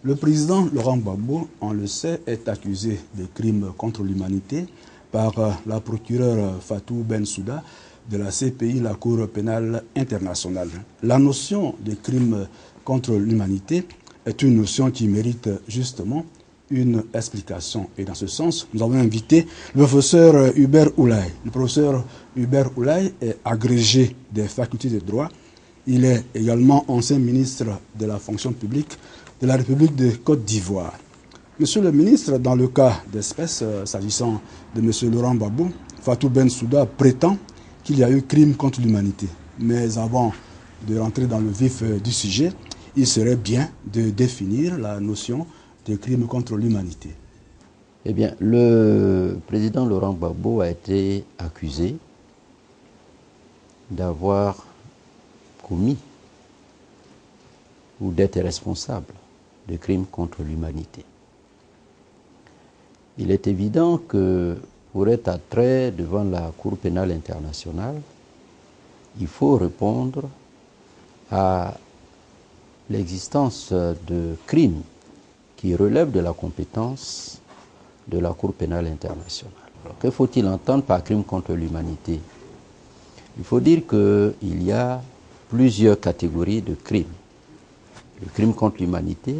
Le président Laurent Gbagbo, on le sait, est accusé de crimes contre l'humanité par la procureure Fatou Bensouda de la CPI, la Cour pénale internationale. La notion de crime contre l'humanité est une notion qui mérite justement une explication. Et dans ce sens, nous avons invité le professeur Hubert Oulay. Le professeur Hubert Oulay est agrégé des facultés de droit. Il est également ancien ministre de la fonction publique de la République de Côte d'Ivoire. Monsieur le ministre, dans le cas d'espèce, s'agissant de monsieur Laurent Gbagbo, Fatou Bensouda prétend qu'il y a eu crime contre l'humanité. Mais avant de rentrer dans le vif du sujet, il serait bien de définir la notion de crime contre l'humanité. Eh bien, le président Laurent Gbagbo a été accusé d'avoir commis ou d'être responsable de crimes contre l'humanité. Il est évident que pour être attrait devant la Cour pénale internationale, il faut répondre à l'existence de crimes qui relèvent de la compétence de la Cour pénale internationale. Alors, que faut-il entendre par crime contre l'humanité? Il faut dire qu'il y a plusieurs catégories de crimes. Le crime contre l'humanité,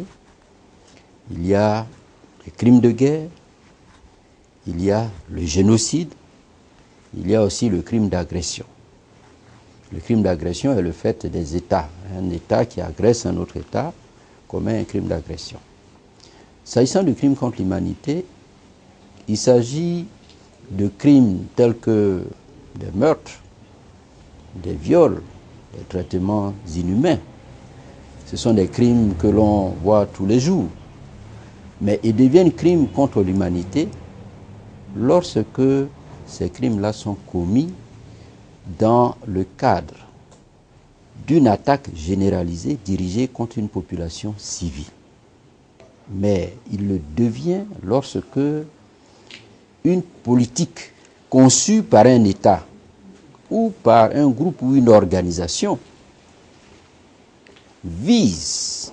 il y a les crimes de guerre, il y a le génocide, il y a aussi le crime d'agression. Le crime d'agression est le fait des États. Un État qui agresse un autre État commet un crime d'agression. S'agissant du crime contre l'humanité, il s'agit de crimes tels que des meurtres, des viols, des traitements inhumains. Ce sont des crimes que l'on voit tous les jours. Mais ils deviennent crimes contre l'humanité lorsque ces crimes-là sont commis dans le cadre d'une attaque généralisée dirigée contre une population civile. Mais il le devient lorsque une politique conçue par un État ou par un groupe ou une organisation vise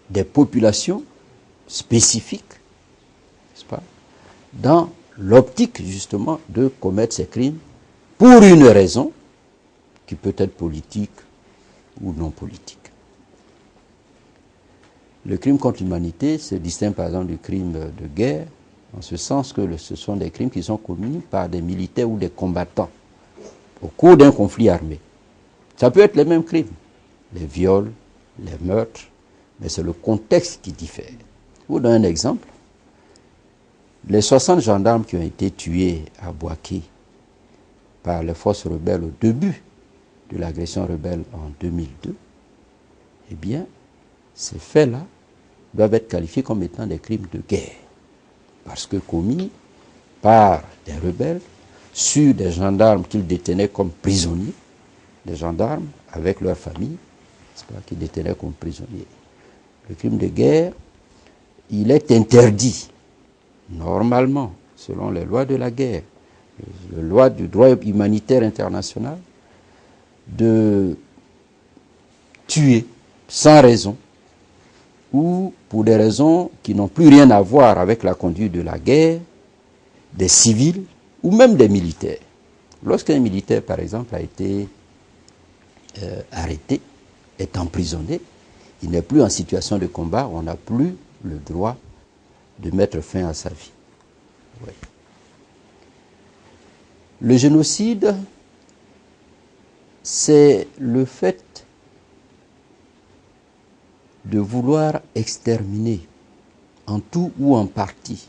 des populations spécifiques, n'est-ce pas, dans l'optique justement de commettre ces crimes pour une raison qui peut être politique ou non politique. Le crime contre l'humanité se distingue par exemple du crime de guerre, en ce sens que ce sont des crimes qui sont commis par des militaires ou des combattants au cours d'un conflit armé. Ça peut être les mêmes crimes, les viols, les meurtres, mais c'est le contexte qui diffère. Je vous donne un exemple. Les 60 gendarmes qui ont été tués à Bouaké par les forces rebelles au début de l'agression rebelle en 2002, eh bien, ces faits-là doivent être qualifiés comme étant des crimes de guerre, parce que commis par des rebelles sur des gendarmes qu'ils détenaient comme prisonniers, des gendarmes avec leur famille, qu'ils détenaient comme prisonniers. Le crime de guerre, il est interdit, normalement, selon les lois de la guerre, les lois du droit humanitaire international, de tuer sans raison ou pour des raisons qui n'ont plus rien à voir avec la conduite de la guerre, des civils ou même des militaires. Lorsqu'un militaire, par exemple, a été arrêté, est emprisonné, il n'est plus en situation de combat, on n'a plus le droit de mettre fin à sa vie. Ouais. Le génocide, c'est le fait de vouloir exterminer en tout ou en partie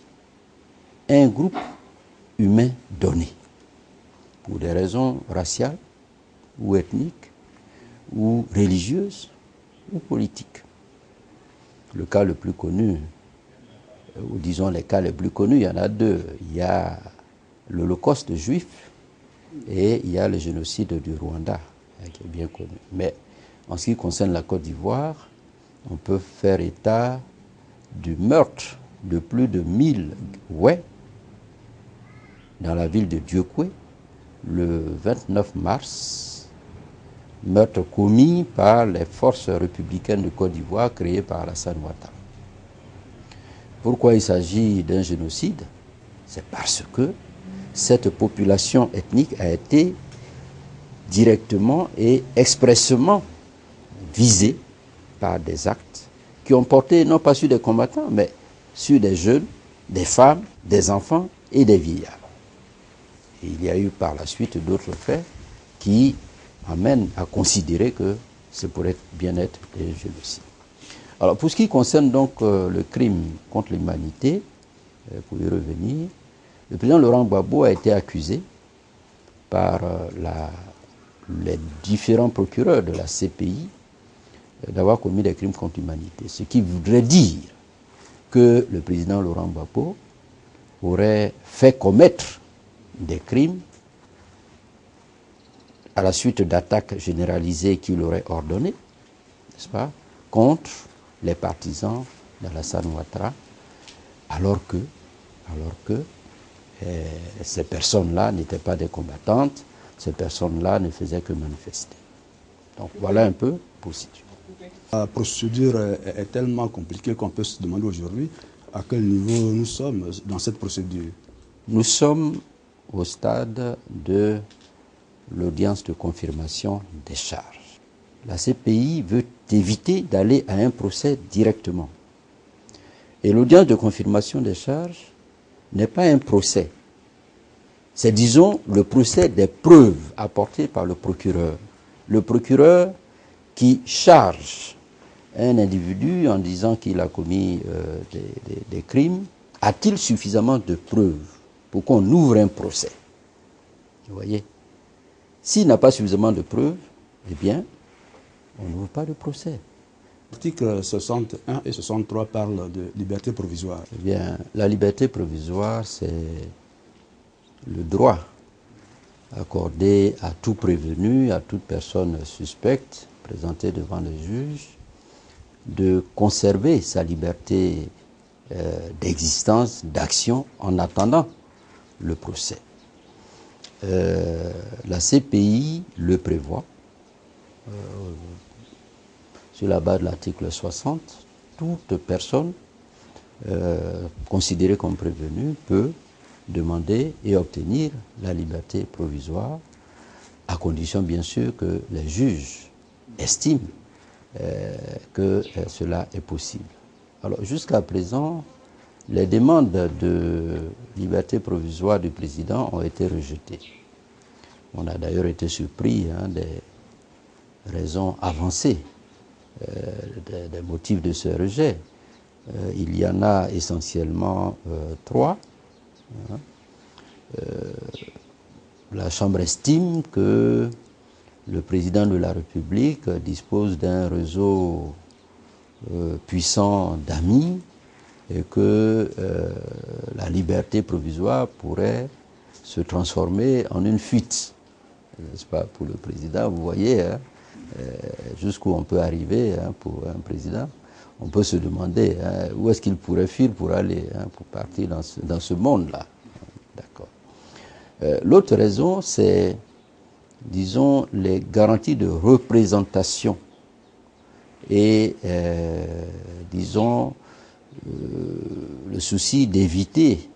un groupe humain donné, pour des raisons raciales ou ethniques ou religieuses ou politiques. Le cas le plus connu, ou disons les cas les plus connus, il y en a deux. Il y a l'Holocauste juif et il y a le génocide du Rwanda, qui est bien connu. Mais en ce qui concerne la Côte d'Ivoire, on peut faire état du meurtre de plus de 1000 Ouais dans la ville de Dieukwé le 29 mars, meurtre commis par les forces républicaines de Côte d'Ivoire créées par Alassane Ouattara. Pourquoi il s'agit d'un génocide? C'est parce que cette population ethnique a été directement et expressément visée par des actes qui ont porté non pas sur des combattants, mais sur des jeunes, des femmes, des enfants et des vieillards. Et il y a eu par la suite d'autres faits qui amènent à considérer que ce pourrait bien être des génocides. Alors pour ce qui concerne donc le crime contre l'humanité, pour y revenir, le président Laurent Gbagbo a été accusé par les différents procureurs de la CPI d'avoir commis des crimes contre l'humanité. Ce qui voudrait dire que le président Laurent Gbagbo aurait fait commettre des crimes à la suite d'attaques généralisées qu'il aurait ordonnées, n'est-ce pas, contre les partisans d'Alassane Ouattara, alors que ces personnes-là n'étaient pas des combattantes, ces personnes-là ne faisaient que manifester. Donc voilà un peu pour situer. La procédure est tellement compliquée qu'on peut se demander aujourd'hui à quel niveau nous sommes dans cette procédure. Nous sommes au stade de l'audience de confirmation des charges. La CPI veut éviter d'aller à un procès directement. Et l'audience de confirmation des charges n'est pas un procès. C'est, disons, le procès des preuves apportées par le procureur. Le procureur qui charge un individu en disant qu'il a commis des crimes, a-t-il suffisamment de preuves pour qu'on ouvre un procès? Vous voyez? S'il n'a pas suffisamment de preuves, eh bien, on n'ouvre pas de procès. L'article 61 et 63 parlent de liberté provisoire. Eh bien, la liberté provisoire, c'est le droit accordé à tout prévenu, à toute personne suspecte présentée devant le juge, de conserver sa liberté d'existence, d'action, en attendant le procès. La CPI le prévoit. Sur la base de l'article 60, toute personne considérée comme prévenue peut demander et obtenir la liberté provisoire, à condition bien sûr que les juges estiment que cela est possible. Alors jusqu'à présent, les demandes de liberté provisoire du président ont été rejetées. On a d'ailleurs été surpris des raisons avancées, des motifs de ce rejet. Il y en a essentiellement trois. La Chambre estime que le président de la République dispose d'un réseau puissant d'amis et que la liberté provisoire pourrait se transformer en une fuite, n'est-ce pas, pour le président. Vous voyez jusqu'où on peut arriver pour un président. On peut se demander où est-ce qu'il pourrait fuir pour aller, pour partir dans ce monde-là. D'accord. L'autre raison, c'est, disons, les garanties de représentation et, disons, le souci d'éviter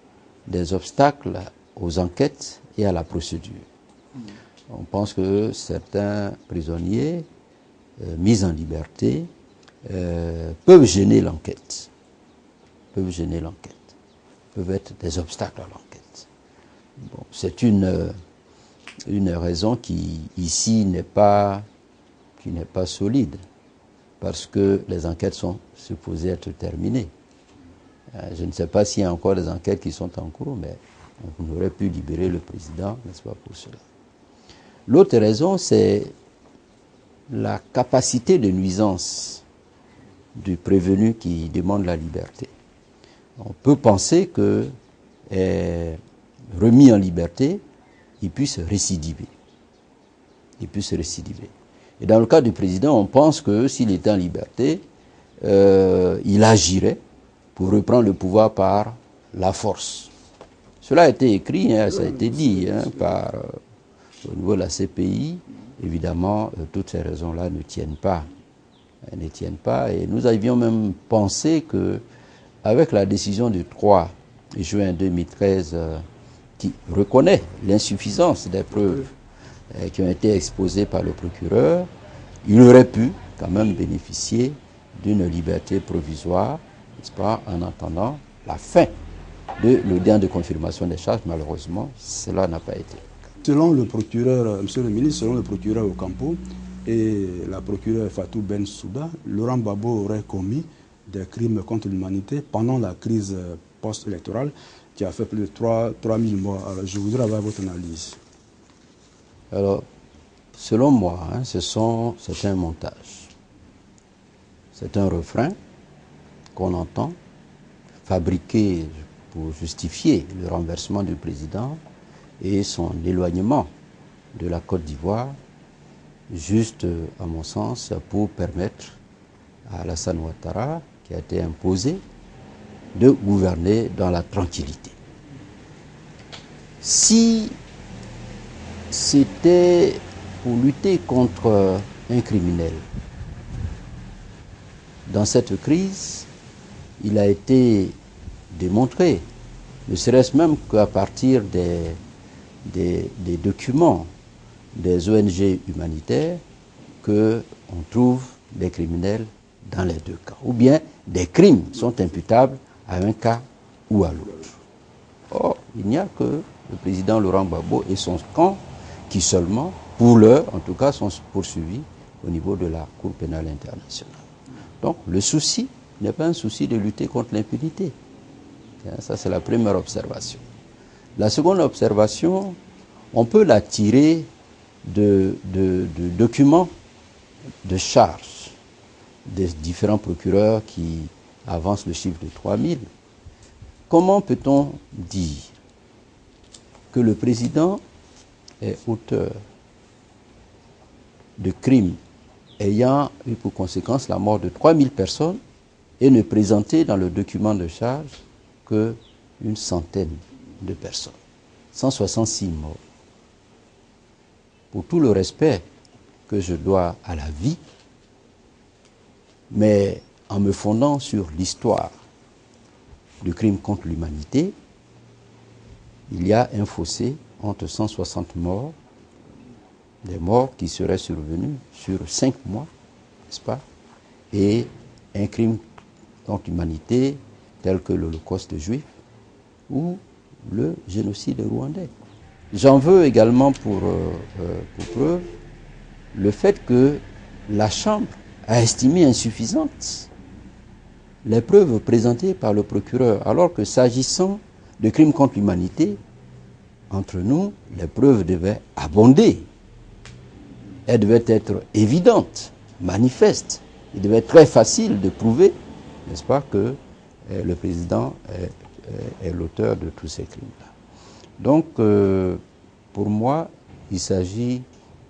des obstacles aux enquêtes et à la procédure. On pense que certains prisonniers mis en liberté peuvent gêner l'enquête, peuvent être des obstacles à l'enquête. Bon, c'est une raison qui, ici, n'est pas solide, parce que les enquêtes sont supposées être terminées. Je ne sais pas s'il y a encore des enquêtes qui sont en cours, mais on aurait pu libérer le président, n'est-ce pas, pour cela. L'autre raison, c'est la capacité de nuisance du prévenu qui demande la liberté. On peut penser que, remis en liberté, il puisse récidiver. Et dans le cas du président, on pense que s'il était en liberté, il agirait pour reprendre le pouvoir par la force. Cela a été écrit, ça a été dit au niveau de la CPI. Évidemment, toutes ces raisons-là ne tiennent pas. Et nous avions même pensé que, avec la décision du 3 juin 2013 qui reconnaît l'insuffisance des preuves qui ont été exposées par le procureur, il aurait pu quand même bénéficier d'une liberté provisoire, n'est-ce pas, en attendant la fin de l'audience de confirmation des charges. Malheureusement, cela n'a pas été. Selon le procureur, monsieur le ministre, selon le procureur Ocampo et la procureure Fatou Bensouda, Laurent Gbagbo aurait commis des crimes contre l'humanité pendant la crise post-électorale qui a fait plus de 3000 morts. Alors, je voudrais avoir votre analyse. Alors, selon moi, c'est un montage. C'est un refrain qu'on entend, fabriqué pour justifier le renversement du président et son éloignement de la Côte d'Ivoire, juste, à mon sens, pour permettre à Alassane Ouattara, qui a été imposé, de gouverner dans la tranquillité. Si c'était pour lutter contre un criminel, dans cette crise, il a été démontré, ne serait-ce même qu'à partir des documents des ONG humanitaires, qu'on trouve des criminels dans les deux cas. Ou bien des crimes sont imputables à un cas ou à l'autre. Or, il n'y a que le président Laurent Gbagbo et son camp qui seulement, pour l'heure en tout cas, sont poursuivis au niveau de la Cour pénale internationale. Donc le souci n'est pas un souci de lutter contre l'impunité. Ça, c'est la première observation. La seconde observation, on peut la tirer de documents de charge des différents procureurs qui avancent le chiffre de 3000. Comment peut-on dire que le président est auteur de crimes ayant eu pour conséquence la mort de 3000 personnes et ne présenter dans le document de charge qu'une centaine de personnes, 166 morts. Pour tout le respect que je dois à la vie, mais en me fondant sur l'histoire du crime contre l'humanité, il y a un fossé entre 160 morts, des morts qui seraient survenus sur 5 mois, n'est-ce pas, et un crime contre l'humanité tel que l'Holocauste juif ou le génocide rwandais. J'en veux également pour preuve le fait que la Chambre a estimé insuffisantes les preuves présentées par le procureur, alors que s'agissant de crimes contre l'humanité, entre nous, les preuves devaient abonder. Elles devaient être évidentes, manifestes. Il devait être très facile de prouver, n'est-ce pas, que le président est l'auteur de tous ces crimes-là. Donc, pour moi, il s'agit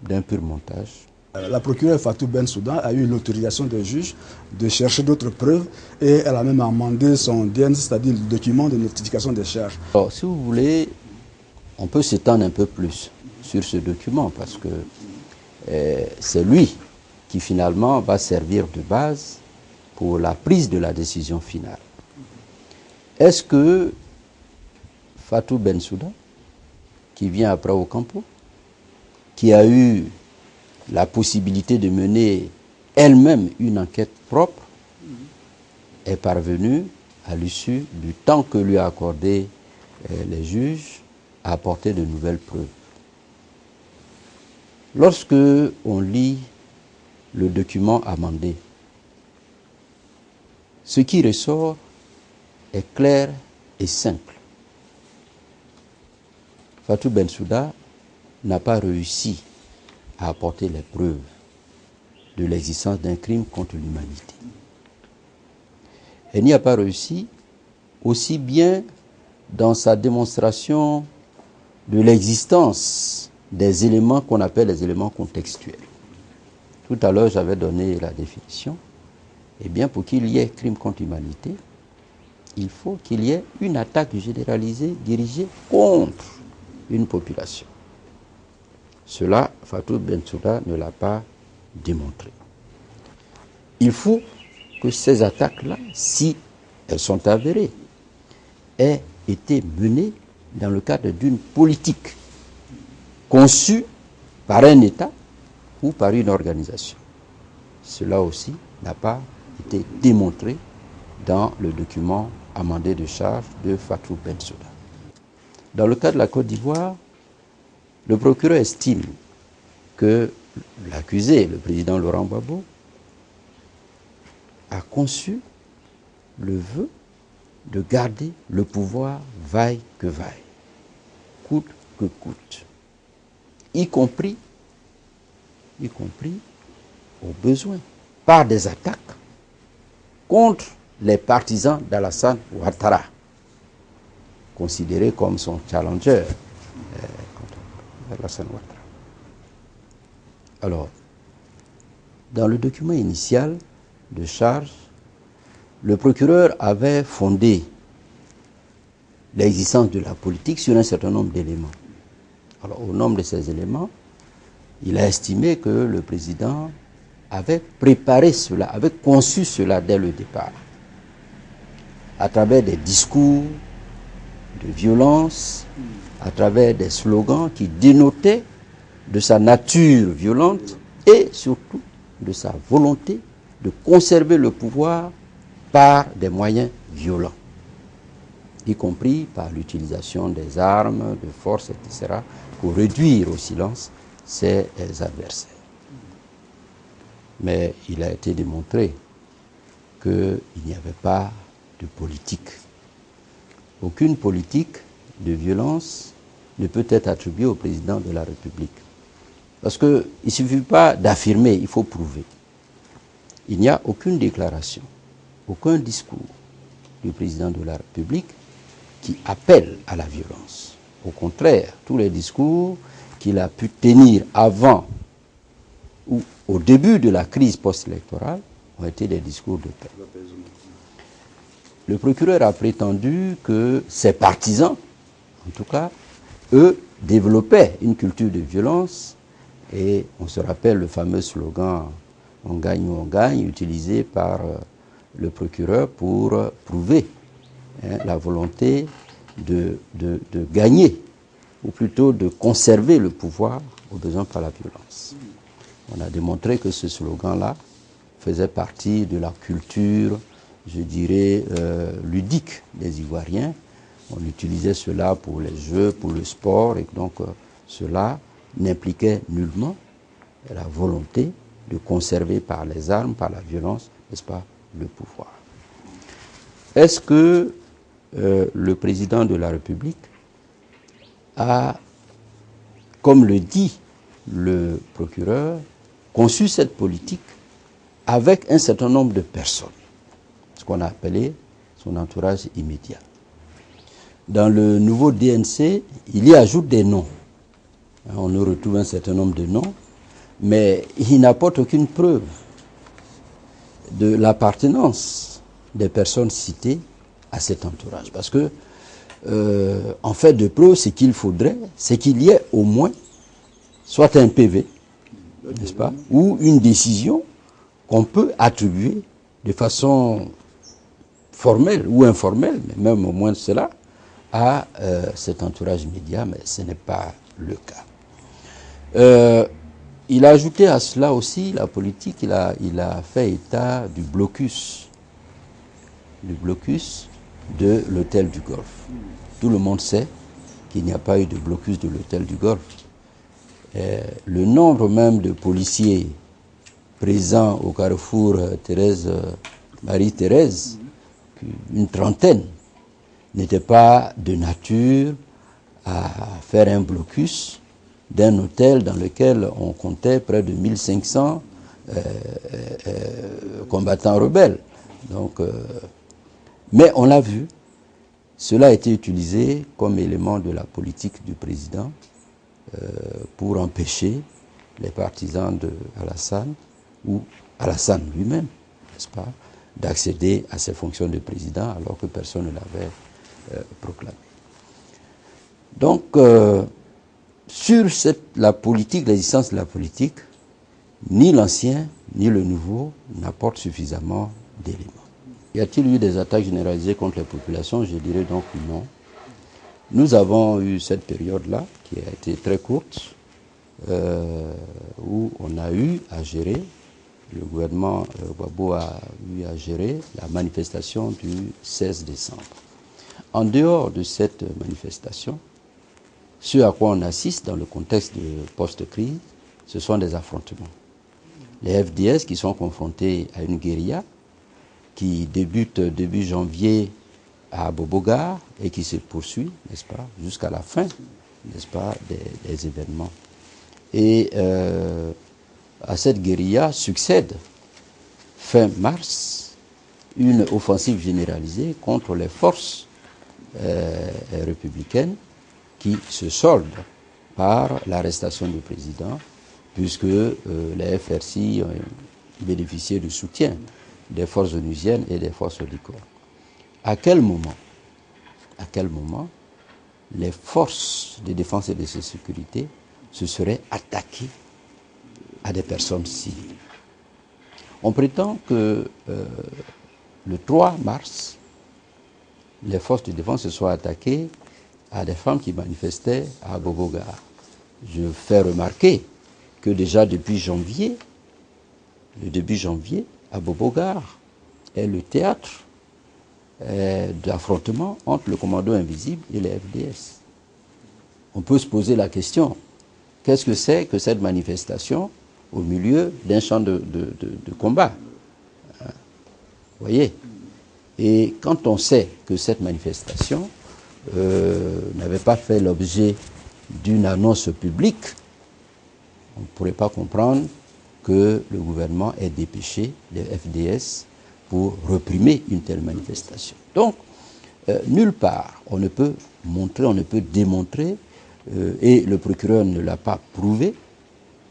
d'un pur montage. La procureure Fatou Bensouda a eu l'autorisation des juges de chercher d'autres preuves et elle a même amendé son DN, c'est-à-dire le document de notification des charges. Alors, si vous voulez, on peut s'étendre un peu plus sur ce document parce que c'est lui qui finalement va servir de base pour la prise de la décision finale. Est-ce que Fatou Bensouda, qui vient après Ocampo, qui a eu la possibilité de mener elle-même une enquête propre, est parvenue, à l'issue du temps que lui a accordé les juges, à apporter de nouvelles preuves? Lorsque on lit le document amendé, ce qui ressort est clair et simple. Fatou Bensouda n'a pas réussi à apporter les preuves de l'existence d'un crime contre l'humanité. Elle n'y a pas réussi aussi bien dans sa démonstration de l'existence des éléments qu'on appelle les éléments contextuels. Tout à l'heure, j'avais donné la définition. Eh bien, pour qu'il y ait crime contre l'humanité, il faut qu'il y ait une attaque généralisée dirigée contre une population. Cela, Fatou Bensouda ne l'a pas démontré. Il faut que ces attaques-là, si elles sont avérées, ait été menée dans le cadre d'une politique conçue par un État ou par une organisation. Cela aussi n'a pas été démontré dans le document amendé de charge de Fatou Bensouda. Dans le cas de la Côte d'Ivoire, le procureur estime que l'accusé, le président Laurent Gbagbo, a conçu le vœu de garder le pouvoir vaille que vaille, coûte que coûte, y compris au besoin, par des attaques contre les partisans d'Alassane Ouattara, considéré comme son challenger, Alassane Ouattara. Alors, dans le document initial de charge, le procureur avait fondé l'existence de la politique sur un certain nombre d'éléments. Alors, au nombre de ces éléments, il a estimé que le président avait préparé cela, avait conçu cela dès le départ, à travers des discours de violence, à travers des slogans qui dénotaient de sa nature violente et surtout de sa volonté de conserver le pouvoir par des moyens violents, y compris par l'utilisation des armes, de force, etc., pour réduire au silence ses adversaires. Mais il a été démontré qu'il n'y avait pas de politique. Aucune politique de violence ne peut être attribuée au président de la République. Parce qu'il ne suffit pas d'affirmer, il faut prouver. Il n'y a aucune déclaration, aucun discours du président de la République qui appelle à la violence. Au contraire, tous les discours qu'il a pu tenir avant ou au début de la crise post-électorale ont été des discours de paix. Le procureur a prétendu que ses partisans, en tout cas, eux, développaient une culture de violence, et on se rappelle le fameux slogan « on gagne ou on gagne » utilisé par le procureur pour prouver la volonté de gagner, ou plutôt de conserver le pouvoir au besoin par la violence. On a démontré que ce slogan-là faisait partie de la culture, je dirais, ludique des Ivoiriens. On utilisait cela pour les jeux, pour le sport, et donc cela n'impliquait nullement la volonté de conserver par les armes, par la violence, n'est-ce pas, le pouvoir. Est-ce que le président de la République a, comme le dit le procureur, conçu cette politique avec un certain nombre de personnes, ce qu'on a appelé son entourage immédiat? Dans le nouveau DNC, il y ajoute des noms. On y retrouve un certain nombre de noms, mais il n'apporte aucune preuve de l'appartenance des personnes citées à cet entourage. Parce que, en fait de preuve, ce qu'il faudrait, c'est qu'il y ait au moins soit un PV, n'est-ce pas, ou une décision qu'on peut attribuer de façon formelle ou informelle, mais même au moins cela, à cet entourage immédiat, mais ce n'est pas le cas. Il a ajouté à cela aussi la politique, il a fait état du blocus de l'hôtel du Golfe. Tout le monde sait qu'il n'y a pas eu de blocus de l'hôtel du Golfe. Le nombre même de policiers présents au carrefour Marie-Thérèse, une trentaine, n'était pas de nature à faire un blocus d'un hôtel dans lequel on comptait près de 1500 combattants rebelles. Donc, mais on l'a vu, cela a été utilisé comme élément de la politique du président pour empêcher les partisans de Alassane ou Alassane lui-même, n'est-ce pas, d'accéder à ses fonctions de président alors que personne ne l'avait proclamé. Donc, sur la politique, l'existence de la politique, ni l'ancien ni le nouveau n'apportent suffisamment d'éléments. Y a-t-il eu des attaques généralisées contre les populations? Je dirais donc non. Nous avons eu cette période-là, qui a été très courte, où on a eu à gérer, le gouvernement Gbagbo a eu à gérer la manifestation du 16 décembre. En dehors de cette manifestation, ce à quoi on assiste dans le contexte de post-crise, ce sont des affrontements. Les FDS qui sont confrontés à une guérilla qui débute début janvier à Bobogar et qui se poursuit, n'est-ce pas, jusqu'à la fin, n'est-ce pas, des événements. Et à cette guérilla succède, fin mars, une offensive généralisée contre les forces républicaines qui se solde par l'arrestation du président, puisque les FRC ont bénéficié du soutien des forces onusiennes et des forces licornes. À quel moment les forces de défense et de sécurité se seraient attaquées à des personnes civiles? On prétend que le 3 mars, les forces de défense se sont attaquées à des femmes qui manifestaient à Bobogar. Je fais remarquer que déjà depuis janvier, le début janvier, à Bobogar est le théâtre d'affrontement entre le commando invisible et les FDS. On peut se poser la question, qu'est-ce que c'est que cette manifestation au milieu d'un champ de combat? Vous voyez? Et quand on sait que cette manifestation n'avait pas fait l'objet d'une annonce publique, on ne pourrait pas comprendre que le gouvernement ait dépêché les FDS pour réprimer une telle manifestation. Donc, nulle part, on ne peut montrer, on ne peut démontrer, et le procureur ne l'a pas prouvé,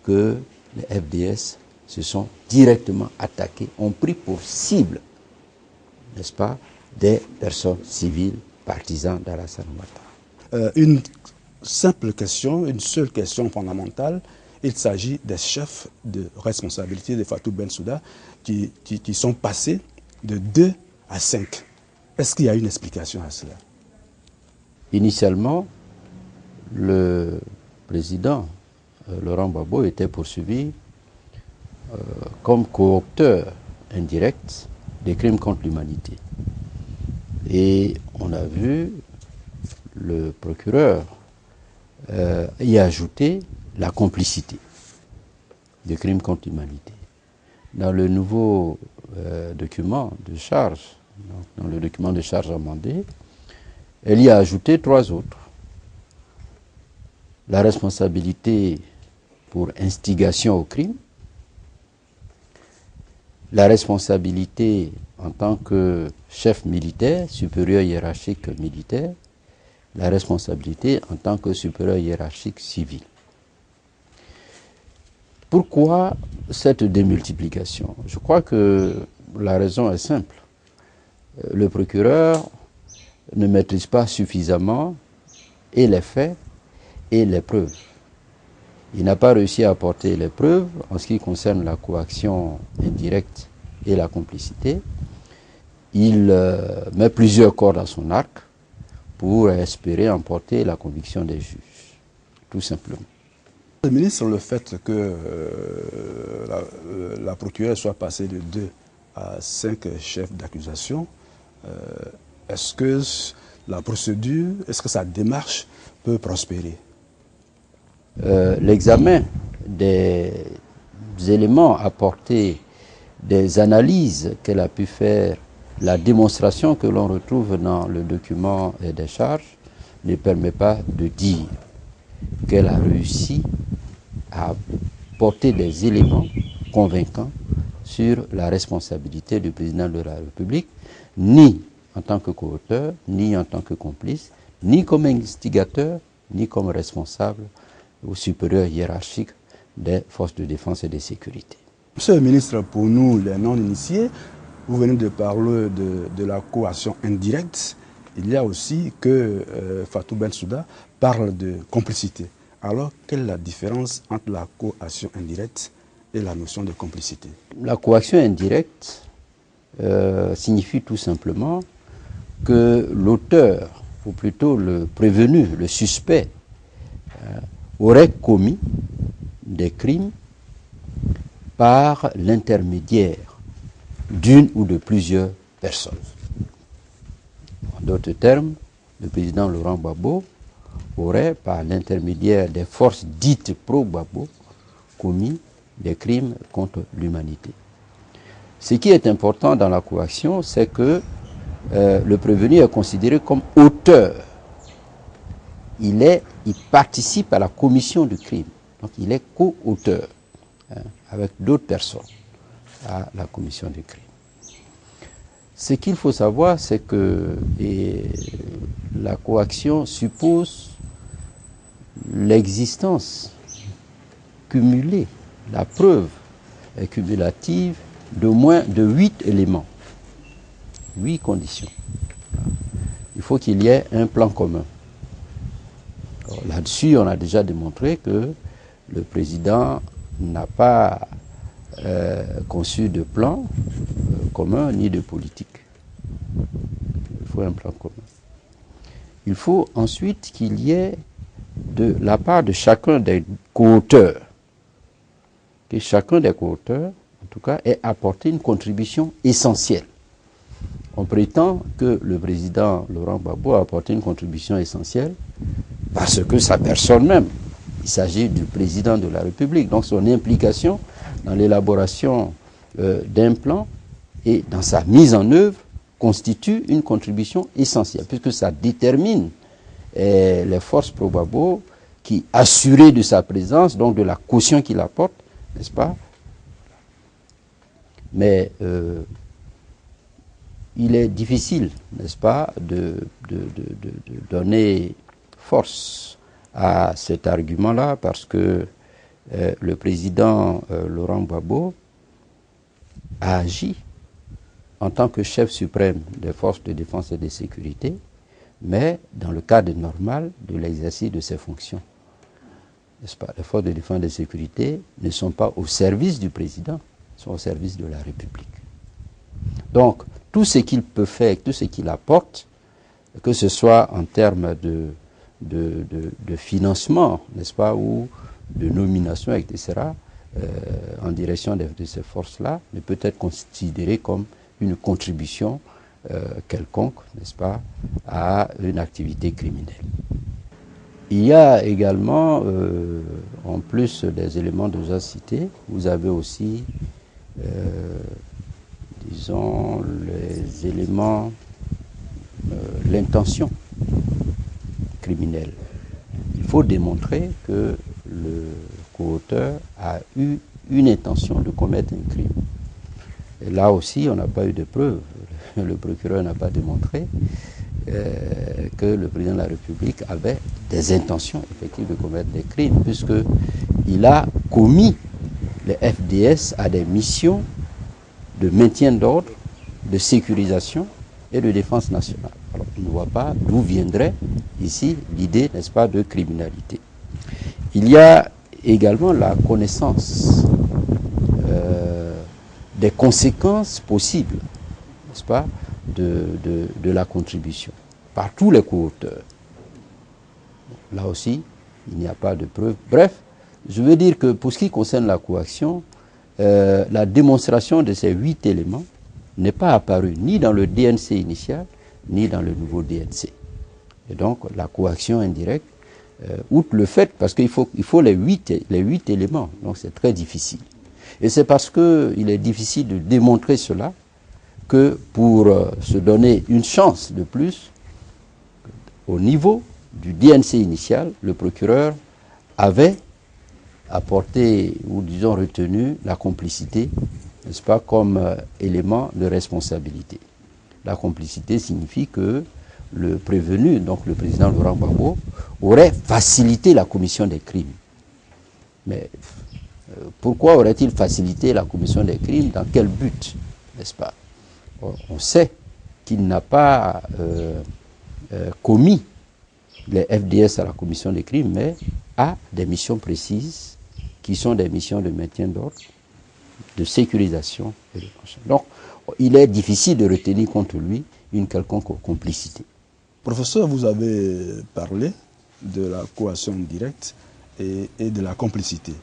que les FDS se sont directement attaqués, ont pris pour cible, n'est-ce pas, des personnes civiles partisans d'Alassane Ouattara. Une simple question, une seule question fondamentale. Il s'agit des chefs de responsabilité de Fatou Bensouda qui sont passés de 2 à 5. Est-ce qu'il y a une explication à cela? Initialement, le président Laurent Gbagbo était poursuivi comme coauteur indirect des crimes contre l'humanité. Et on a vu le procureur y ajouter la complicité des crimes contre l'humanité. Dans le nouveau document de charge, dans le document de charge amendé, elle y a ajouté 3 autres. La responsabilité pour instigation au crime, la responsabilité en tant que chef militaire, supérieur hiérarchique militaire, la responsabilité en tant que supérieur hiérarchique civil. Pourquoi cette démultiplication? Je crois que la raison est simple. Le procureur ne maîtrise pas suffisamment et les faits et les preuves. Il n'a pas réussi à apporter les preuves en ce qui concerne la coaction indirecte et la complicité. Il met plusieurs cordes à son arc pour espérer emporter la conviction des juges, tout simplement. Le ministre, le fait que la procureure soit passée de 2 à 5 chefs d'accusation, est-ce que la procédure, est-ce que sa démarche peut prospérer? L'examen des éléments apportés, des analyses qu'elle a pu faire, la démonstration que l'on retrouve dans le document des charges ne permet pas de dire qu'elle a réussi à porter des éléments convaincants sur la responsabilité du président de la République, ni en tant que coauteur, ni en tant que complice, ni comme instigateur, ni comme responsable ou supérieur hiérarchique des forces de défense et de sécurité. Monsieur le ministre, pour nous, les non-initiés, vous venez de parler de la coercion indirecte. Il y a aussi que Fatou Bensouda parle de complicité. Alors, quelle est la différence entre la coercion indirecte et la notion de complicité? La coercion indirecte signifie tout simplement que l'auteur, ou plutôt le prévenu, le suspect, aurait commis des crimes par l'intermédiaire d'une ou de plusieurs personnes. En d'autres termes, le président Laurent Gbagbo aurait, par l'intermédiaire des forces dites pro-Gbagbo, commis des crimes contre l'humanité. Ce qui est important dans la coaction, c'est que le prévenu est considéré comme auteur. Il participe à la commission du crime. Donc il est co-auteur avec d'autres personnes à la commission du crime. Ce qu'il faut savoir, c'est que la coaction suppose l'existence cumulée, la preuve cumulative de moins de 8 éléments, 8 conditions. Il faut qu'il y ait un plan commun. Là-dessus, on a déjà démontré que le président n'a pas conçu de plan commun ni de politique. Il faut un plan commun. Il faut ensuite qu'il y ait de la part de chacun des co-auteurs, que chacun des co-auteurs, en tout cas, ait apporté une contribution essentielle. On prétend que le président Laurent Gbagbo a apporté une contribution essentielle parce que sa personne même, il s'agit du président de la République, donc son implication dans l'élaboration d'un plan et dans sa mise en œuvre constitue une contribution essentielle, puisque ça détermine les forces pro-Gbagbo qui, assurées de sa présence, donc de la caution qu'il apporte, n'est-ce pas? Mais il est difficile, n'est-ce pas, de donner force à cet argument-là, parce que le président Laurent Gbagbo a agi en tant que chef suprême des forces de défense et de sécurité, mais dans le cadre normal de l'exercice de ses fonctions. N'est-ce pas? Les forces de défense et de sécurité ne sont pas au service du président, sont au service de la République. Donc, tout ce qu'il peut faire, tout ce qu'il apporte, que ce soit en termes de financement, n'est-ce pas, ou de nomination, etc., en direction de ces forces-là, ne peut être considéré comme une contribution quelconque, n'est-ce pas, à une activité criminelle. Il y a également, en plus des éléments déjà cités, vous avez aussi, disons, les éléments, l'intention criminelle. Il faut démontrer que le co-auteur a eu une intention de commettre un crime. Et là aussi, on n'a pas eu de preuves. Le procureur n'a pas démontré que le président de la République avait des intentions effectives de commettre des crimes, puisqu'il a commis les FDS à des missions de maintien d'ordre, de sécurisation et de défense nationale. Alors, on ne voit pas d'où viendrait ici l'idée, n'est-ce pas, de criminalité. Il y a également la connaissance des conséquences possibles, n'est-ce pas, de la contribution par tous les co-auteurs. Là aussi, il n'y a pas de preuve. Bref, je veux dire que pour ce qui concerne la coaction, la démonstration de ces 8 éléments n'est pas apparue ni dans le DNC initial, ni dans le nouveau DNC. Et donc, la coaction indirecte, outre le fait, parce qu'il faut les 8 éléments, donc c'est très difficile. Et c'est parce qu'il est difficile de démontrer cela que pour se donner une chance de plus, au niveau du DNC initial, le procureur avait apporté, ou disons retenu, la complicité, n'est-ce pas, comme élément de responsabilité. La complicité signifie que le prévenu, donc le président Laurent Gbagbo, aurait facilité la commission des crimes. Mais pourquoi aurait-il facilité la commission des crimes? Dans quel but, n'est-ce pas? On sait qu'il n'a pas commis les FDS à la commission des crimes, mais à des missions précises, qui sont des missions de maintien d'ordre, de sécurisation et de protection. Donc, il est difficile de retenir contre lui une quelconque complicité. Professeur, vous avez parlé de la coercion directe et de la complicité.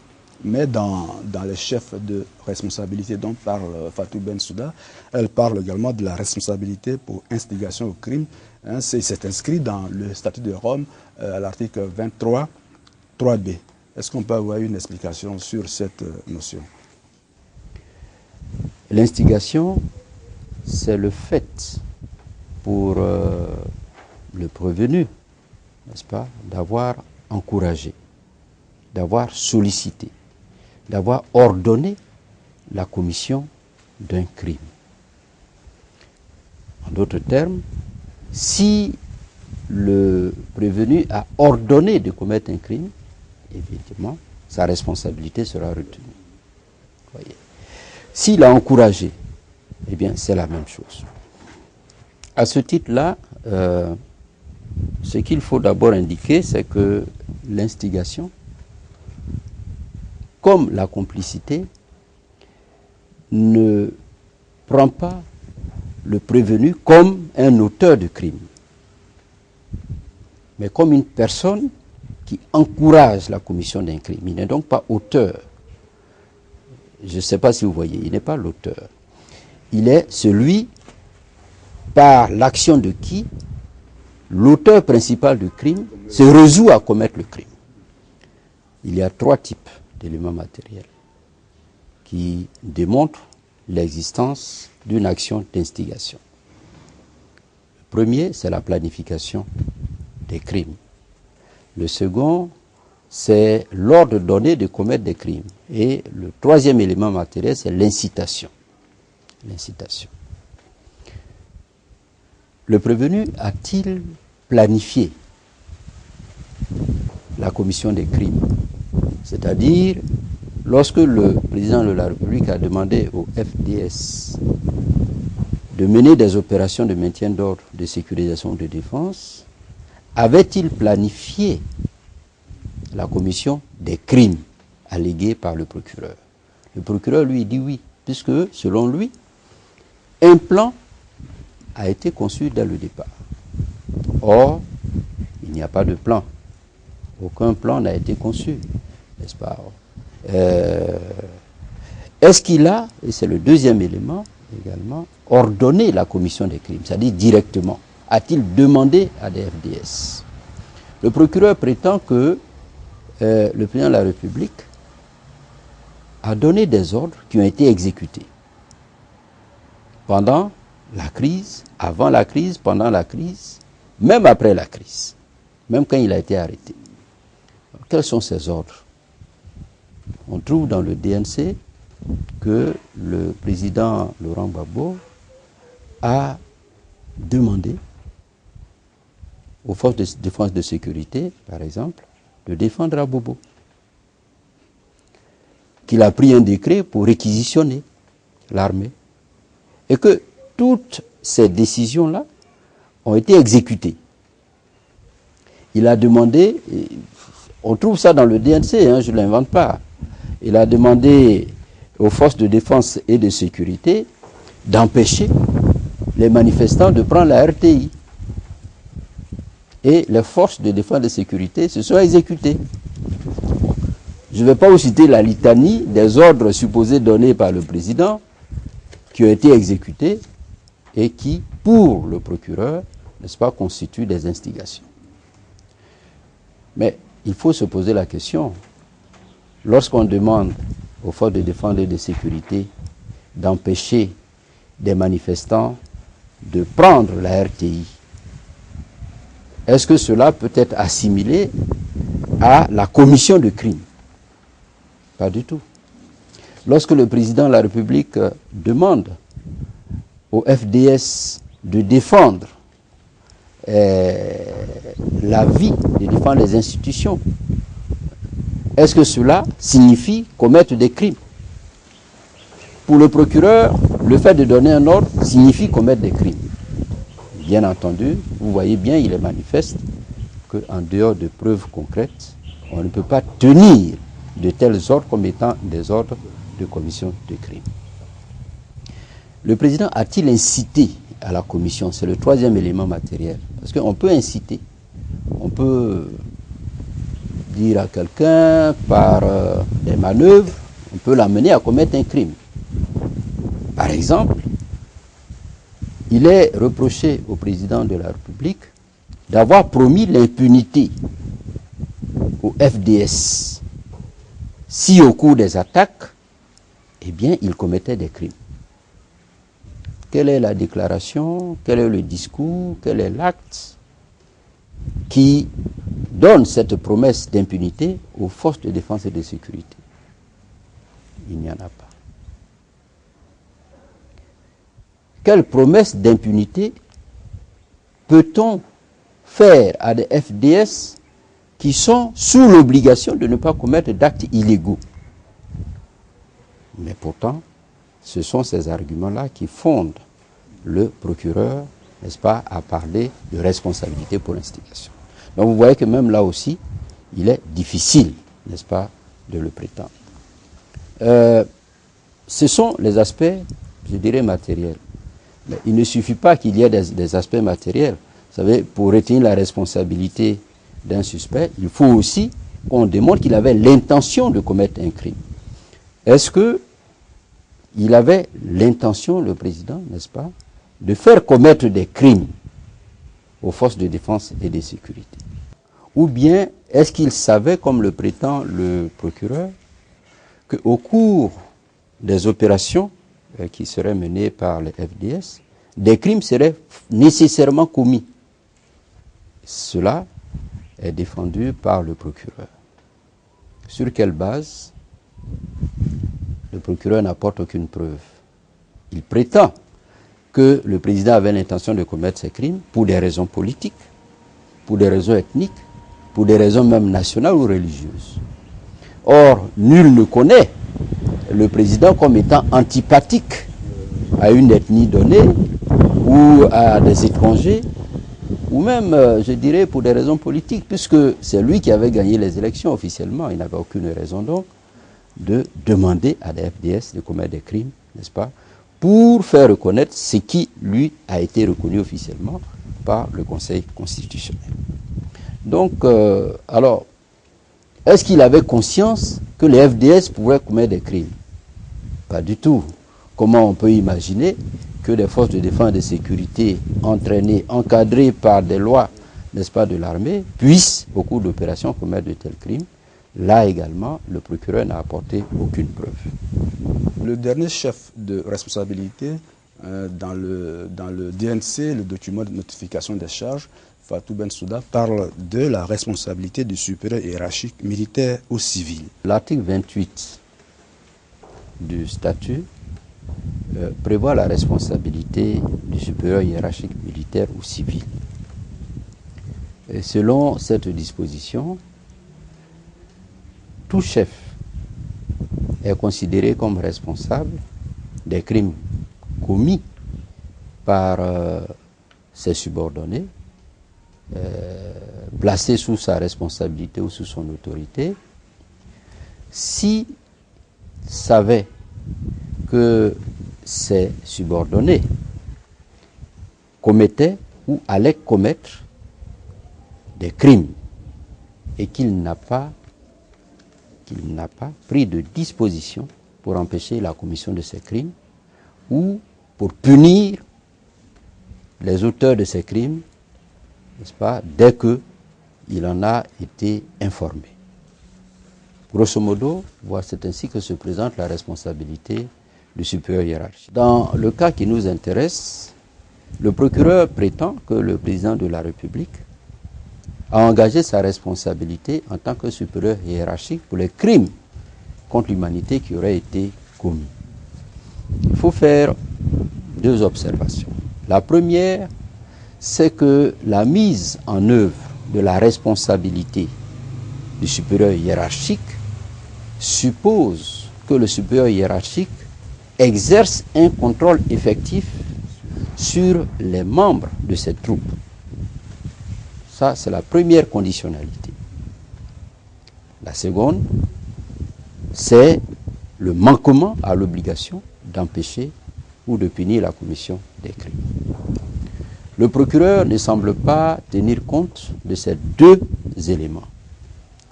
Mais dans les chefs de responsabilité dont parle Fatou Bensouda, elle parle également de la responsabilité pour instigation au crime. Hein, c'est inscrit dans le statut de Rome à l'article 23, 3b. Est-ce qu'on peut avoir une explication sur cette notion? L'instigation, c'est le fait pour le prévenu, n'est-ce pas, d'avoir encouragé, d'avoir sollicité, d'avoir ordonné la commission d'un crime. En d'autres termes, si le prévenu a ordonné de commettre un crime, évidemment, sa responsabilité sera retenue. Voyez. S'il a encouragé, eh bien, c'est la même chose. À ce titre-là, ce qu'il faut d'abord indiquer, c'est que l'instigation, comme la complicité, ne prend pas le prévenu comme un auteur de crime, mais comme une personne qui encourage la commission d'un crime. Il n'est donc pas auteur. Je ne sais pas si vous voyez, il n'est pas l'auteur. Il est celui par l'action de qui l'auteur principal du crime se résout à commettre le crime. Il y a trois types d'éléments matériels qui démontrent l'existence d'une action d'instigation. Le premier, c'est la planification des crimes. Le second, c'est l'ordre donné de commettre des crimes. Et le troisième élément matériel, c'est l'incitation. L'incitation. Le prévenu a-t-il planifié la commission des crimes? C'est-à-dire, lorsque le président de la République a demandé au FDS de mener des opérations de maintien d'ordre, de sécurisation, de défense, avait-il planifié la commission des crimes allégués par le procureur? Le procureur, lui, dit oui, puisque, selon lui, un plan a été conçu dès le départ. Or, il n'y a pas de plan. Aucun plan n'a été conçu, n'est-ce pas? Est-ce qu'il a, et c'est le deuxième élément également, ordonné la commission des crimes, c'est-à-dire directement? A-t-il demandé à des FDS? Le procureur prétend que le président de la République a donné des ordres qui ont été exécutés pendant la crise, avant la crise, pendant la crise, même après la crise, même quand il a été arrêté. Quels sont ces ordres? On trouve dans le DNC que le président Laurent Gbagbo a demandé aux forces de défense et de sécurité, par exemple, de défendre Abobo. Qu'il a pris un décret pour réquisitionner l'armée. Et que toutes ces décisions-là ont été exécutées. Il a demandé, on trouve ça dans le DNC, hein, je ne l'invente pas, il a demandé aux forces de défense et de sécurité d'empêcher les manifestants de prendre la RTI. Et les forces de défense et de sécurité se sont exécutées. Je ne vais pas vous citer la litanie des ordres supposés donnés par le président qui ont été exécutés et qui, pour le procureur, n'est-ce pas, constituent des instigations. Mais il faut se poser la question, lorsqu'on demande aux forces de défense et de sécurité d'empêcher des manifestants de prendre la RTI, est-ce que cela peut être assimilé à la commission de crime? Pas du tout. Lorsque le président de la République demande au FDS de défendre la vie, de défendre les institutions, est-ce que cela signifie commettre des crimes? Pour le procureur, le fait de donner un ordre signifie commettre des crimes. Bien entendu, vous voyez bien, il est manifeste qu'en dehors de preuves concrètes, on ne peut pas tenir de tels ordres comme étant des ordres de commission de crime. Le président a-t-il incité à la commission? C'est le troisième élément matériel. Parce qu'on peut inciter, on peut dire à quelqu'un par des manœuvres, on peut l'amener à commettre un crime. Par exemple, il est reproché au président de la République d'avoir promis l'impunité au FDS si au cours des attaques, eh bien, il commettait des crimes. Quelle est la déclaration, quel est le discours, quel est l'acte qui donne cette promesse d'impunité aux forces de défense et de sécurité? Il n'y en a pas. Quelle promesse d'impunité peut-on faire à des FDS qui sont sous l'obligation de ne pas commettre d'actes illégaux? Mais pourtant, ce sont ces arguments-là qui fondent le procureur, n'est-ce pas, à parler de responsabilité pour l'instigation. Donc vous voyez que même là aussi, il est difficile, n'est-ce pas, de le prétendre. Ce sont les aspects, je dirais, matériels. Mais il ne suffit pas qu'il y ait des aspects matériels. Vous savez, pour retenir la responsabilité d'un suspect, il faut aussi qu'on démontre qu'il avait l'intention de commettre un crime. Est-ce qu'il avait l'intention, le président, n'est-ce pas, de faire commettre des crimes aux forces de défense et de sécurité? Ou bien est-ce qu'il savait, comme le prétend le procureur, qu'au cours des opérations qui seraient menées par les FDS, des crimes seraient nécessairement commis? Cela est défendu par le procureur. Sur quelle base? Le procureur n'apporte aucune preuve. Il prétend que le président avait l'intention de commettre ces crimes pour des raisons politiques, pour des raisons ethniques, pour des raisons même nationales ou religieuses. Or, nul ne connaît le président comme étant antipathique à une ethnie donnée ou à des étrangers, ou même, je dirais, pour des raisons politiques, puisque c'est lui qui avait gagné les élections officiellement. Il n'avait aucune raison donc de demander à des FDS de commettre des crimes, n'est-ce pas, pour faire reconnaître ce qui, lui, a été reconnu officiellement par le Conseil constitutionnel. Donc, alors, est-ce qu'il avait conscience que les FDS pouvaient commettre des crimes? Pas du tout. Comment on peut imaginer que des forces de défense et de sécurité entraînées, encadrées par des lois, n'est-ce pas, de l'armée, puissent, au cours d'opérations, commettre de tels crimes? Là également, le procureur n'a apporté aucune preuve. Le dernier chef de responsabilité dans le DNC, le document de notification des charges, Fatou Bensouda, parle de la responsabilité du supérieur hiérarchique militaire ou civil. L'article 28 du statut prévoit la responsabilité du supérieur hiérarchique militaire ou civil. Et selon cette disposition, tout chef est considéré comme responsable des crimes commis par ses subordonnés, placés sous sa responsabilité ou sous son autorité, s'il savait que ses subordonnés commettaient ou allaient commettre des crimes et qu'il n'a pas pris de disposition pour empêcher la commission de ces crimes ou pour punir les auteurs de ces crimes, n'est-ce pas, dès qu'il en a été informé. Grosso modo, c'est ainsi que se présente la responsabilité du supérieur hiérarchique. Dans le cas qui nous intéresse, le procureur prétend que le président de la République a engagé sa responsabilité en tant que supérieur hiérarchique pour les crimes contre l'humanité qui auraient été commis. Il faut faire deux observations. La première, c'est que la mise en œuvre de la responsabilité du supérieur hiérarchique suppose que le supérieur hiérarchique exerce un contrôle effectif sur les membres de cette troupe. Ça, c'est la première conditionnalité. La seconde, c'est le manquement à l'obligation d'empêcher ou de punir la commission des crimes. Le procureur ne semble pas tenir compte de ces deux éléments.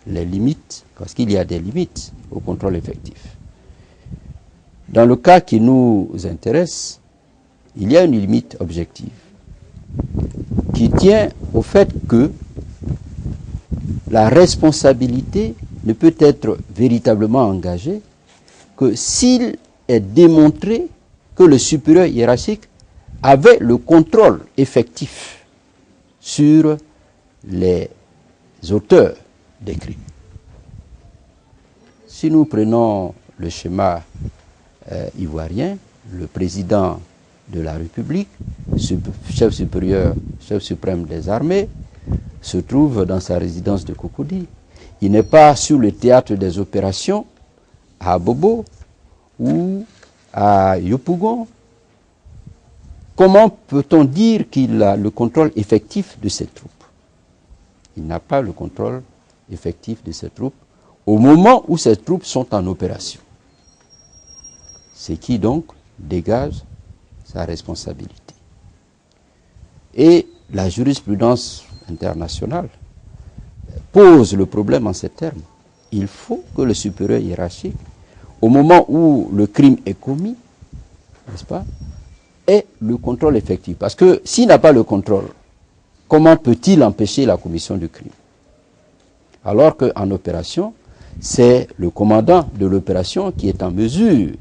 Les limites, parce qu'il y a des limites au contrôle effectif. Dans le cas qui nous intéresse, il y a une limite objective qui tient au fait que la responsabilité ne peut être véritablement engagée que s'il est démontré que le supérieur hiérarchique avait le contrôle effectif sur les auteurs des crimes. Si nous prenons le schéma ivoirien, le président de la République, chef supérieur, chef suprême des armées, se trouve dans sa résidence de Cocody. Il n'est pas sur le théâtre des opérations à Bobo ou à Yopougon. Comment peut-on dire qu'il a le contrôle effectif de ces troupes? Il n'a pas le contrôle effectif de ces troupes au moment où ces troupes sont en opération. Ce qui donc dégage sa responsabilité. Et la jurisprudence internationale pose le problème en ces termes. Il faut que le supérieur hiérarchique, au moment où le crime est commis, n'est-ce pas, ait le contrôle effectif. Parce que s'il n'a pas le contrôle, comment peut-il empêcher la commission du crime? Alors qu'en opération, c'est le commandant de l'opération qui est en mesure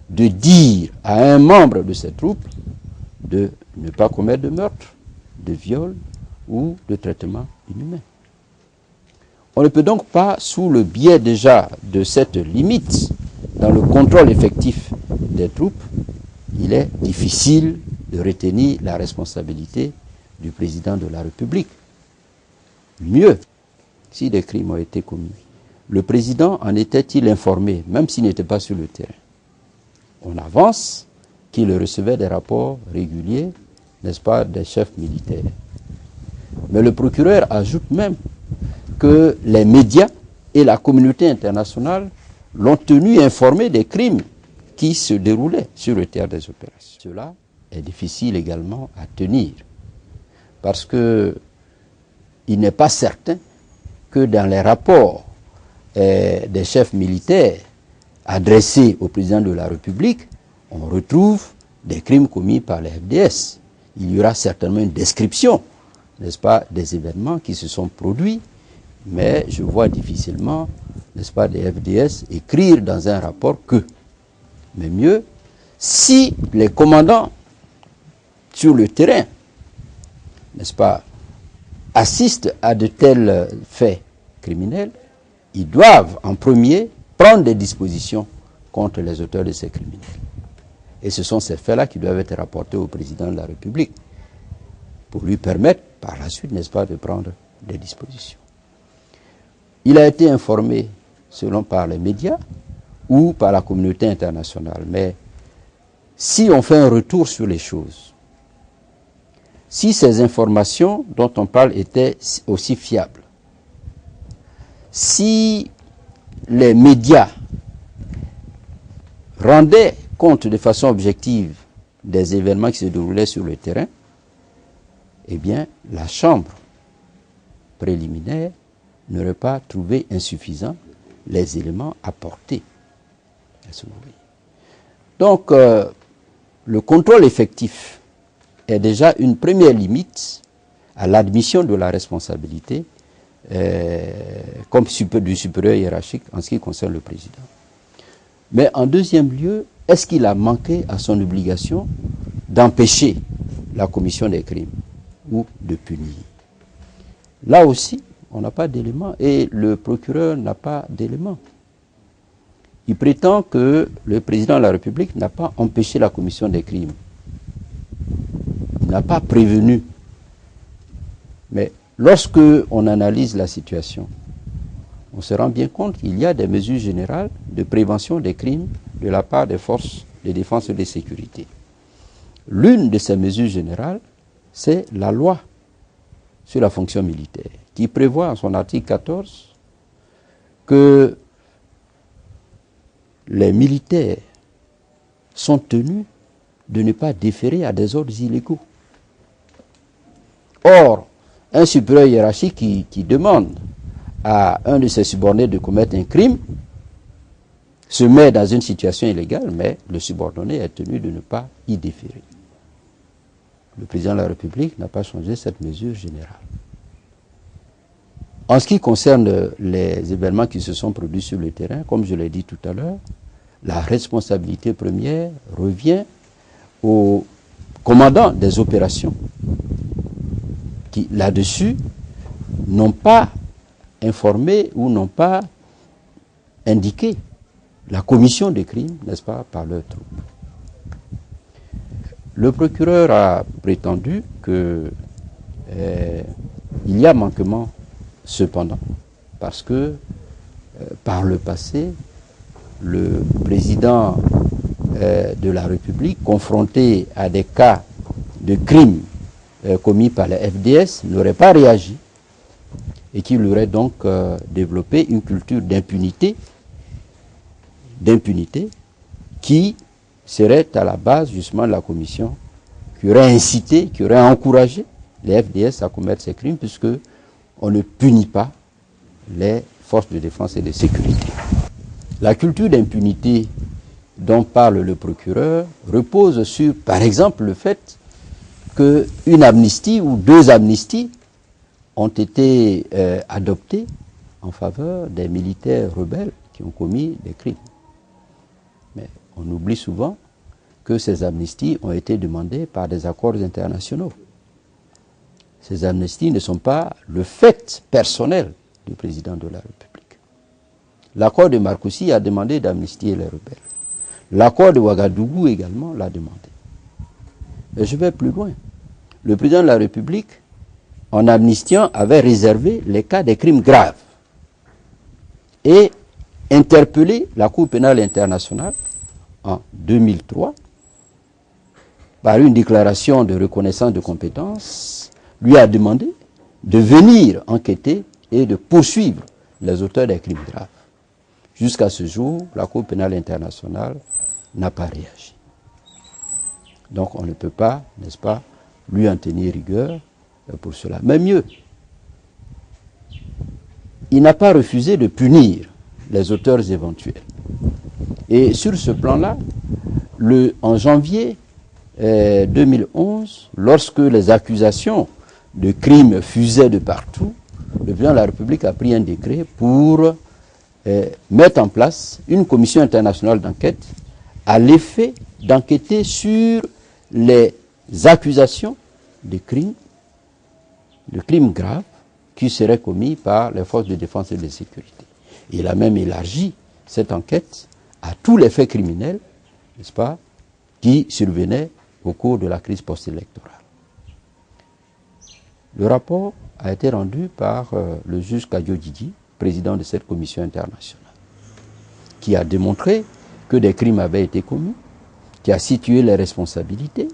de dire à un membre de ses troupes de ne pas commettre de meurtre, de viol ou de traitement inhumain. On ne peut donc pas, sous le biais déjà de cette limite dans le contrôle effectif des troupes, il est difficile de retenir la responsabilité du président de la République. Mieux, si des crimes ont été commis, le président en était-il informé, même s'il n'était pas sur le terrain? On avance qu'il recevait des rapports réguliers, n'est-ce pas, des chefs militaires. Mais le procureur ajoute même que les médias et la communauté internationale l'ont tenu informé des crimes qui se déroulaient sur le théâtre des opérations. Cela est difficile également à tenir, parce que il n'est pas certain que dans les rapports des chefs militaires adressés au président de la République, on retrouve des crimes commis par les FDS. Il y aura certainement une description, n'est-ce pas, des événements qui se sont produits, mais je vois difficilement, n'est-ce pas, des FDS écrire dans un rapport que. Mais mieux, si les commandants sur le terrain, n'est-ce pas, assistent à de tels faits criminels, ils doivent en premier prendre des dispositions contre les auteurs de ces criminels. Et ce sont ces faits-là qui doivent être rapportés au président de la République pour lui permettre par la suite, n'est-ce pas, de prendre des dispositions. Il a été informé, selon par les médias ou par la communauté internationale, mais si on fait un retour sur les choses, si ces informations dont on parle étaient aussi fiables, si les médias rendaient compte de façon objective des événements qui se déroulaient sur le terrain, eh bien, la chambre préliminaire n'aurait pas trouvé insuffisant les éléments apportés. Donc, le contrôle effectif est déjà une première limite à l'admission de la responsabilité comme du supérieur hiérarchique en ce qui concerne le président. Mais en deuxième lieu, est-ce qu'il a manqué à son obligation d'empêcher la commission des crimes ou de punir? Là aussi, on n'a pas d'éléments et le procureur n'a pas d'éléments. Il prétend que le président de la République n'a pas empêché la commission des crimes. Il n'a pas prévenu. Mais lorsque on analyse la situation, on se rend bien compte qu'il y a des mesures générales de prévention des crimes de la part des forces de défense et de sécurité. L'une de ces mesures générales, c'est la loi sur la fonction militaire, qui prévoit en son article 14 que les militaires sont tenus de ne pas déférer à des ordres illégaux. Or, un supérieur hiérarchique qui demande à un de ses subordonnés de commettre un crime se met dans une situation illégale, mais le subordonné est tenu de ne pas y déférer. Le président de la République n'a pas changé cette mesure générale. En ce qui concerne les événements qui se sont produits sur le terrain, comme je l'ai dit tout à l'heure, la responsabilité première revient au commandant des opérations qui, là-dessus, n'ont pas informé ou n'ont pas indiqué la commission des crimes, n'est-ce pas, par leurs troupes. Le procureur a prétendu que il y a manquement cependant, parce que par le passé, le président de la République, confronté à des cas de crimes commis par la FDS, n'aurait pas réagi et qu'il aurait donc développé une culture d'impunité qui serait à la base justement de la commission, qui aurait incité, qui aurait encouragé les FDS à commettre ces crimes, puisque on ne punit pas les forces de défense et de sécurité. La culture d'impunité dont parle le procureur repose sur, par exemple, le fait qu'une amnistie ou deux amnisties ont été adoptées en faveur des militaires rebelles qui ont commis des crimes. Mais on oublie souvent que ces amnisties ont été demandées par des accords internationaux. Ces amnisties ne sont pas le fait personnel du président de la République. L'accord de Marcoussis a demandé d'amnistier les rebelles. L'accord de Ouagadougou également l'a demandé. Et je vais plus loin. Le président de la République, en amnistiant, avait réservé les cas des crimes graves et interpellé la Cour pénale internationale en 2003 par une déclaration de reconnaissance de compétences, lui a demandé de venir enquêter et de poursuivre les auteurs des crimes graves. Jusqu'à ce jour, la Cour pénale internationale n'a pas réagi. Donc on ne peut pas, n'est-ce pas, lui en tenir rigueur pour cela. Mais mieux, il n'a pas refusé de punir les auteurs éventuels. Et sur ce plan-là, en janvier 2011, lorsque les accusations de crimes fusaient de partout, le président de la République a pris un décret pour mettre en place une commission internationale d'enquête à l'effet d'enquêter sur les accusations de crimes graves qui seraient commis par les forces de défense et de sécurité. Il a même élargi cette enquête à tous les faits criminels, n'est-ce pas, qui survenaient au cours de la crise post-électorale. Le rapport a été rendu par le juge Kadio Djidji, président de cette commission internationale, qui a démontré que des crimes avaient été commis, qui a situé les responsabilités.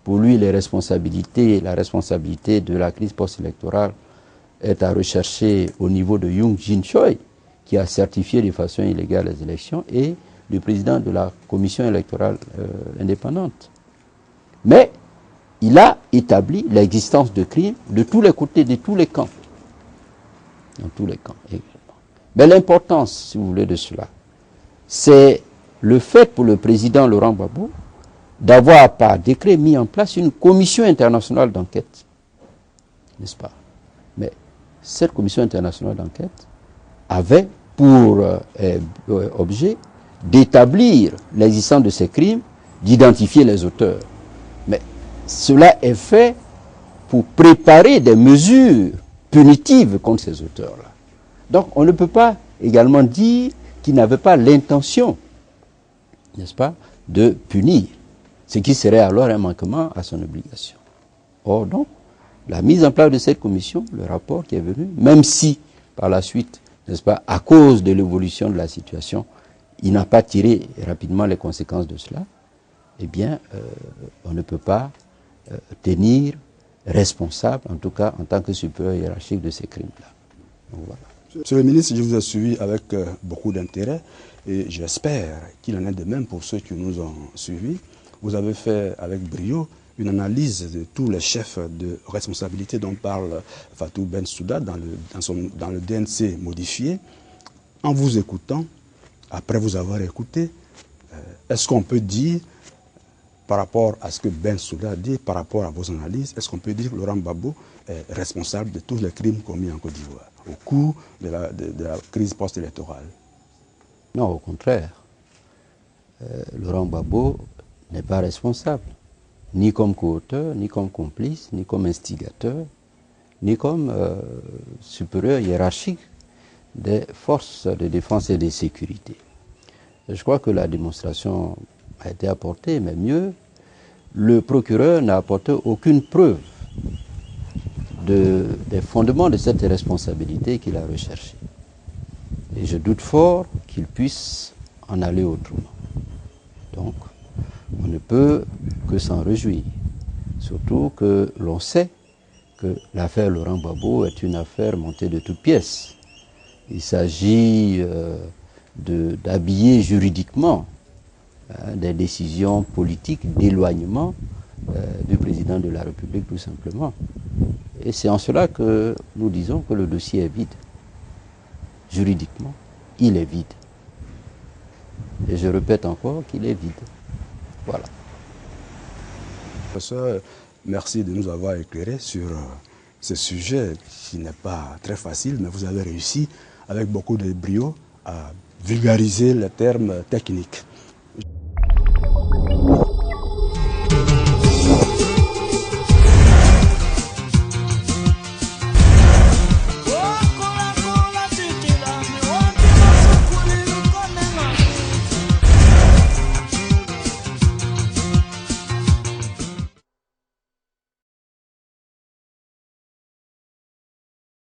Pour lui, la responsabilité de la crise post-électorale est à rechercher au niveau de Yoon Jin Choi, qui a certifié de façon illégale les élections, et du président de la commission électorale indépendante. Mais il a établi l'existence de crimes de tous les côtés, de tous les camps. Dans tous les camps également. Mais l'importance, si vous voulez, de cela, c'est le fait pour le président Laurent Gbagbo d'avoir par décret mis en place une commission internationale d'enquête. N'est-ce pas? Mais cette commission internationale d'enquête avait pour objet d'établir l'existence de ces crimes, d'identifier les auteurs. Mais cela est fait pour préparer des mesures punitives contre ces auteurs-là. Donc on ne peut pas également dire qu'il n'avait pas l'intention, n'est-ce pas, de punir, ce qui serait alors un manquement à son obligation. Or donc, la mise en place de cette commission, le rapport qui est venu, même si par la suite, n'est-ce pas, à cause de l'évolution de la situation, il n'a pas tiré rapidement les conséquences de cela, eh bien, on ne peut pas tenir responsable, en tout cas en tant que supérieur hiérarchique de ces crimes-là. Donc voilà. Monsieur le ministre, je vous ai suivi avec beaucoup d'intérêt et j'espère qu'il en est de même pour ceux qui nous ont suivis. Vous avez fait avec brio une analyse de tous les chefs de responsabilité dont parle Fatou Bensouda dans le DNC modifié. En vous écoutant, après vous avoir écouté, est-ce qu'on peut dire, par rapport à ce que Bensouda dit, par rapport à vos analyses, est-ce qu'on peut dire que Laurent Gbagbo est responsable de tous les crimes commis en Côte d'Ivoire au cours de la crise post-électorale? Non, au contraire. Laurent Gbagbo n'est pas responsable, ni comme co-auteur, ni comme complice, ni comme instigateur, ni comme supérieur hiérarchique des forces de défense et de sécurité. Je crois que la démonstration a été apportée, mais mieux, le procureur n'a apporté aucune preuve des fondements de cette responsabilité qu'il a recherchée. Et je doute fort qu'il puisse en aller autrement. Donc, on ne peut que s'en réjouir. Surtout que l'on sait que l'affaire Laurent Gbagbo est une affaire montée de toutes pièces. Il s'agit d'habiller juridiquement des décisions politiques d'éloignement du président de la République, tout simplement. Et c'est en cela que nous disons que le dossier est vide. Juridiquement, il est vide. Et je répète encore qu'il est vide. Voilà. Professeur, merci de nous avoir éclairé sur ce sujet qui n'est pas très facile, mais vous avez réussi avec beaucoup de brio à vulgariser les termes techniques.